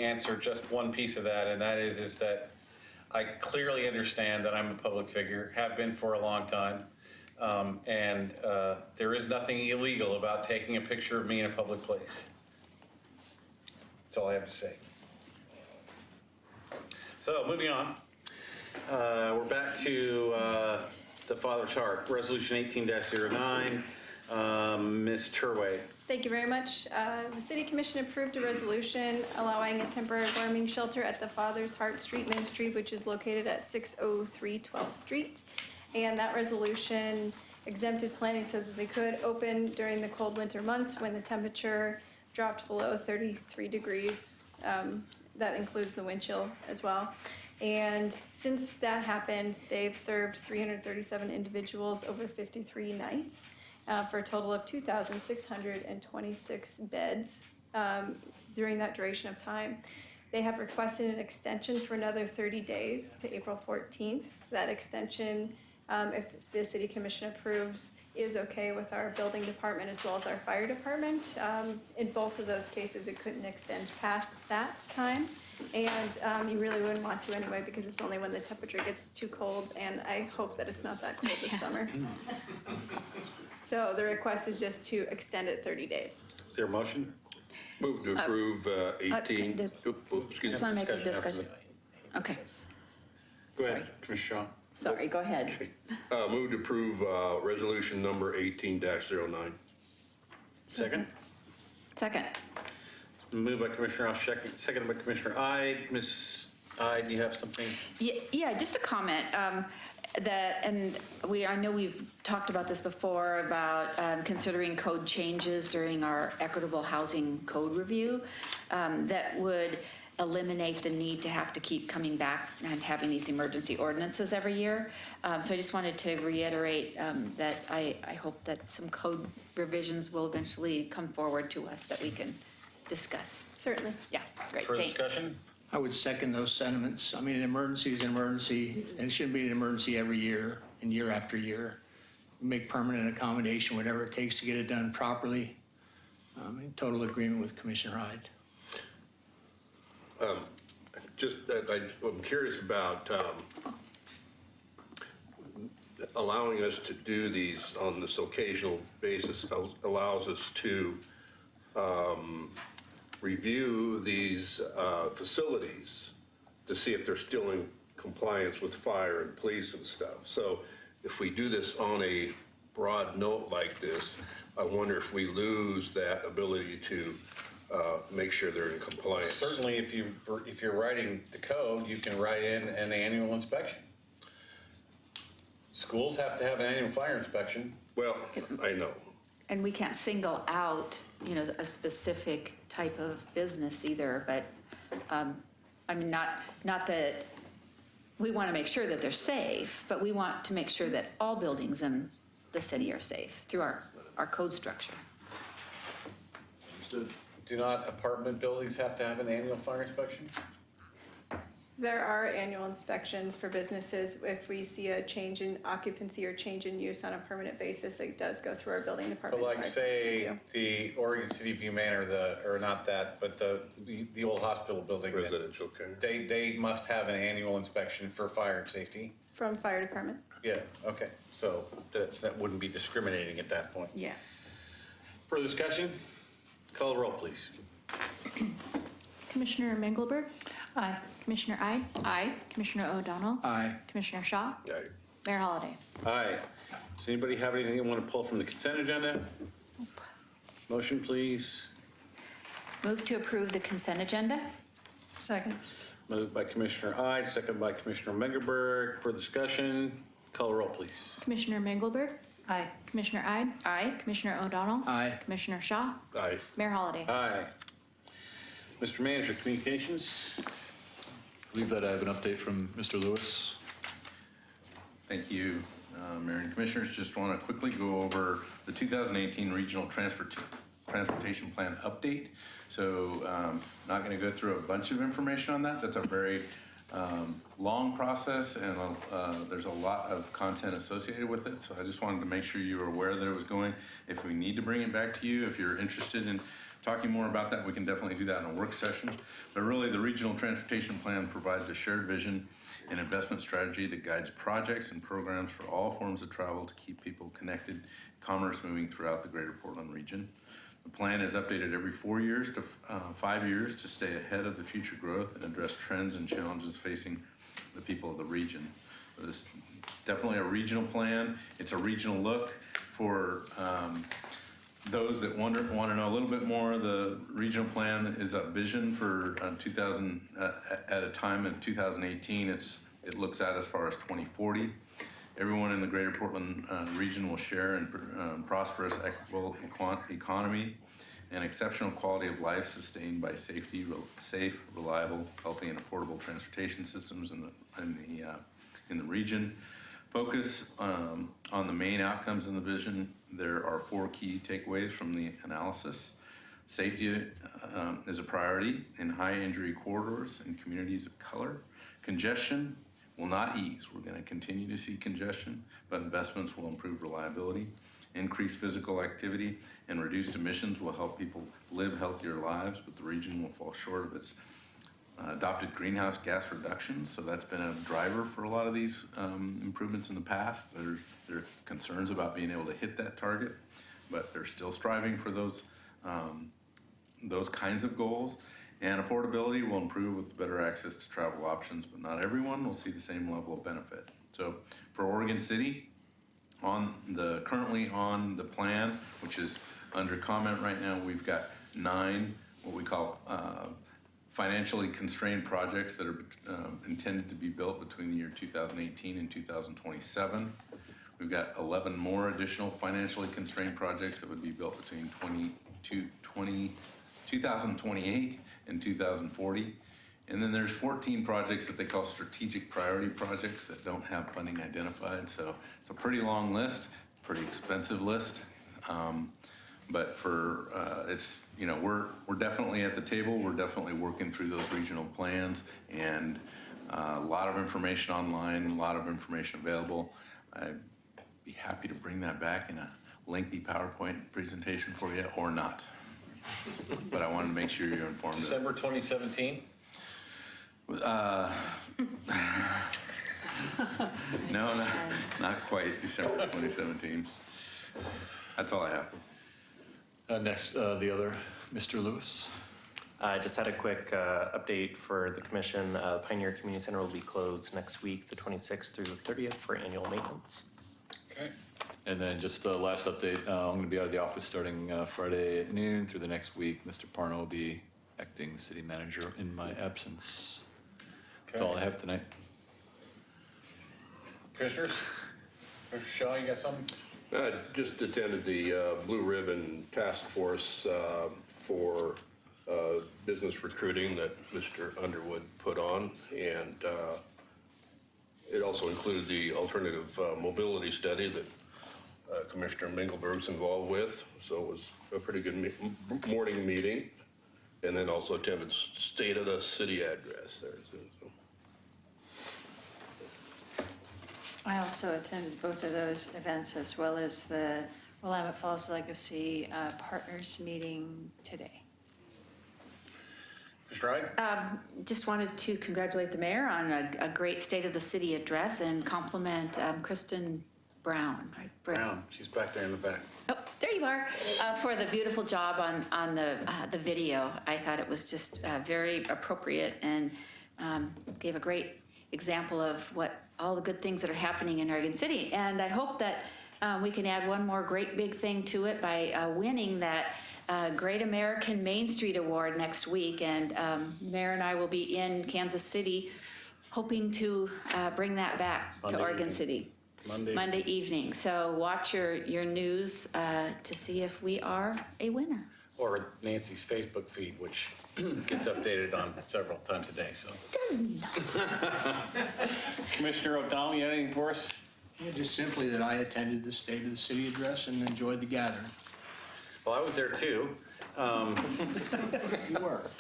answer just one piece of that, and that is that I clearly understand that I'm a public figure, have been for a long time, and there is nothing illegal about taking a picture of me in a public place. That's all I have to say. So moving on, we're back to the Father's Heart, Resolution 18-09. Ms. Turway. Thank you very much. The City Commission approved a resolution allowing a temporary warming shelter at the Father's Heart Street Ministry, which is located at 603 12th Street. And that resolution exempted planning so that they could open during the cold winter months when the temperature dropped below 33 degrees. That includes the wind chill as well. And since that happened, they've served 337 individuals over 53 nights. For a total of 2,626 beds during that duration of time. They have requested an extension for another 30 days to April 14th. That extension, if the City Commission approves, is okay with our building department as well as our fire department. In both of those cases, it couldn't extend past that time. And you really wouldn't want to anyway because it's only when the temperature gets too cold, and I hope that it's not that cold this summer. So the request is just to extend it 30 days. Is there a motion? Move to approve 18. did- Excuse Just me. want to make a Discussion discussion. Okay, Go ahead, Commissioner Shaw. sorry, go ahead. Move to approve resolution number 18-09. Second? Second. Moved by Commissioner Shaw, seconded by Commissioner Ide. Ms. Ide, do you have something? Yeah, just a comment, I know we've talked about this before, about considering code changes during our equitable housing code review, that would eliminate the need to have to keep coming back and having these emergency ordinances every year. So I just wanted to reiterate that I hope that some code revisions will eventually come forward to us that we can discuss. Certainly. Yeah, great, Further thanks. discussion? I would second those sentiments. I mean, an emergency is an emergency, and it shouldn't be an emergency every year and year after year. Make permanent accommodation, whatever it takes to get it done properly. I'm in total agreement with Commissioner Hyde. I'm curious about allowing us to do these on this occasional basis allows us to review these facilities to see if they're still in compliance with fire and police and stuff. So if we do this on a broad note like this, I wonder if we lose that ability to make sure they're in compliance. Certainly, if you're writing the code, you can write in an annual inspection. Schools have to have an annual fire inspection. Well, I know. And we can't single out, a specific type of business either, but, I mean, not that, we want to make sure that they're safe, but we want to make sure that all buildings in the city are safe through our code structure. Understood. Do not apartment buildings have to have an annual fire inspection? There are annual inspections for businesses. If we see a change in occupancy or change in use on a permanent basis, it does go through our building department. But like say the Oregon City View Manor, or not that, but the old hospital building. Residential care. They must have an annual inspection for fire and safety. From fire department. Yeah, okay, so that wouldn't be discriminating at that point. Yeah. Further discussion? Call the roll, please. Commissioner Mengelberg? Aye. Commissioner Ide? Aye. Commissioner O'Donnell? Aye. Commissioner Shaw? Aye. Mayor Holliday? Aye. Does anybody have anything they want to pull from the consent agenda? Motion, please. Move to approve the consent agenda? Second. Moved by Commissioner Ide, second by Commissioner Mengelberg. For discussion, call the roll, please. Commissioner Mengelberg? Aye. Commissioner Ide? Aye. Commissioner O'Donnell? Aye. Commissioner Shaw? Aye. Mayor Holliday? Aye. Mr. Manager, communications? I believe that I have an update from Mr. Lewis. Thank you, Mayor and Commissioners. Just want to quickly go over the 2018 Regional Transportation Plan update. So not going to go through a bunch of information on that. That's a very long process, and there's a lot of content associated with it. So I just wanted to make sure you were aware that it was going. If we need to bring it back to you, if you're interested in talking more about that, we can definitely do that in a work session. But really, the Regional Transportation Plan provides a shared vision and investment strategy that guides projects and programs for all forms of travel to keep people connected, commerce moving throughout the greater Portland region. The plan is updated every 4 years to 5 years to stay ahead of the future growth and address trends and challenges facing the people of the region. This is definitely a regional plan. It's a regional look for those that want to know a little bit more. The regional plan is a vision for 2000 at a time in 2018. It looks at as far as 2040. Everyone in the greater Portland region will share in prosperous, equitable economy and exceptional quality of life sustained by safe, reliable, healthy, and affordable transportation systems in the region. Focus on the main outcomes in the vision. There are 4 key takeaways from the analysis. Safety is a priority in high injury corridors and communities of color. Congestion will not ease. We're going to continue to see congestion, but investments will improve reliability. Increased physical activity and reduced emissions will help people live healthier lives, but the region will fall short of its adopted greenhouse gas reductions, so that's been a driver for a lot of these improvements in the past. There are concerns about being able to hit that target, but they're still striving for those kinds of goals. And affordability will improve with better access to travel options, but not everyone will see the same level of benefit. So for Oregon City, currently on the plan, which is under comment right now, we've got 9 what we call financially constrained projects that are intended to be built between the year 2018 and 2027. We've got 11 more additional financially constrained projects that would be built between 2028 and 2040. And then there's 14 projects that they call strategic priority projects that don't have funding identified. So it's a pretty long list, pretty expensive list. But for it's, you know, we're definitely at the table. We're definitely working through those regional plans, and a lot of information online, a lot of information available. I'd be happy to bring that back in a lengthy PowerPoint presentation for you, or not. But I wanted to make sure you're informed. December 2017? No, not quite December 2017. That's all I have. Next, the other, Mr. Lewis. I just had a quick update for the commission. Pioneer Community Center will be closed next week, the 26th through the 30th, for annual maintenance. Okay. And then just the last update, I'm going to be out of the office starting Friday at noon through the next week. Mr. Parno will be acting city manager in my absence. That's all I have tonight. Commissioners? Mr. Shaw, you got something? I just attended the Blue Ribbon Task Force for business recruiting that Mr. Underwood put on, and it also included the alternative mobility study that Commissioner Mengelberg's involved with. So it was a pretty good morning meeting, and then also attended State of the City address there. So. I also attended both of those events, as well as the Willamette Falls Legacy Partners meeting today. Mr. Wright? Just wanted to congratulate the mayor on a great State of the City address and compliment Kristen Brown. Right? Brown, she's back there in the back. Oh, there you are, for the beautiful job on the video. I thought it was just very appropriate and gave a great example of what all the good things that are happening in Oregon City. And I hope that we can add one more great big thing to it by winning that Great American Main Street Award next week. And Mayor and I will be in Kansas City hoping to bring that back to Oregon City. Monday evening. So watch your news to see if we are a winner. Or Nancy's Facebook feed, which gets updated on several times a day. So. Does not. Commissioner O'Donnell, you got anything for us? Yeah, just simply that I attended the State of the City address and enjoyed the gathering. Well, I was there too. You were.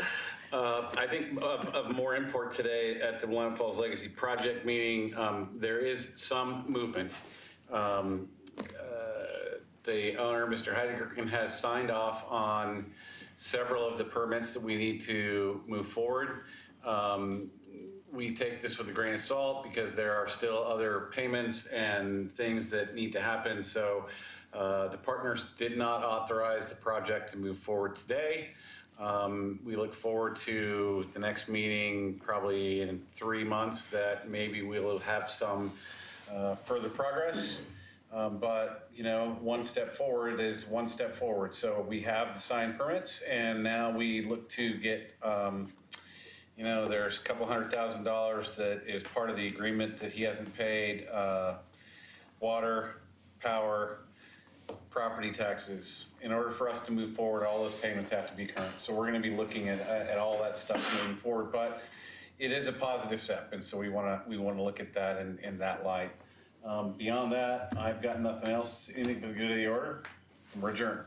I think of more import today at the Willamette Falls Legacy Project meeting, there is some movement. The owner, Mr. Heidegger, has signed off on several of the permits that we need to move forward. We take this with a grain of salt because there are still other payments and things that need to happen. So the partners did not authorize the project to move forward today. We look forward to the next meeting, probably in 3 months, that maybe we'll have some further progress. But, you know, one step forward is one step forward. So we have the signed permits, and now we look to get, you know, there's a couple $100,000 that is part of the agreement that he hasn't paid, water, power, property taxes. In order for us to move forward, all those payments have to be current. So we're going to be looking at all that stuff moving forward. But it is a positive step, and so we want to look at that in that light. Beyond that, I've got nothing else. Anything for the good of the order? We're adjourned.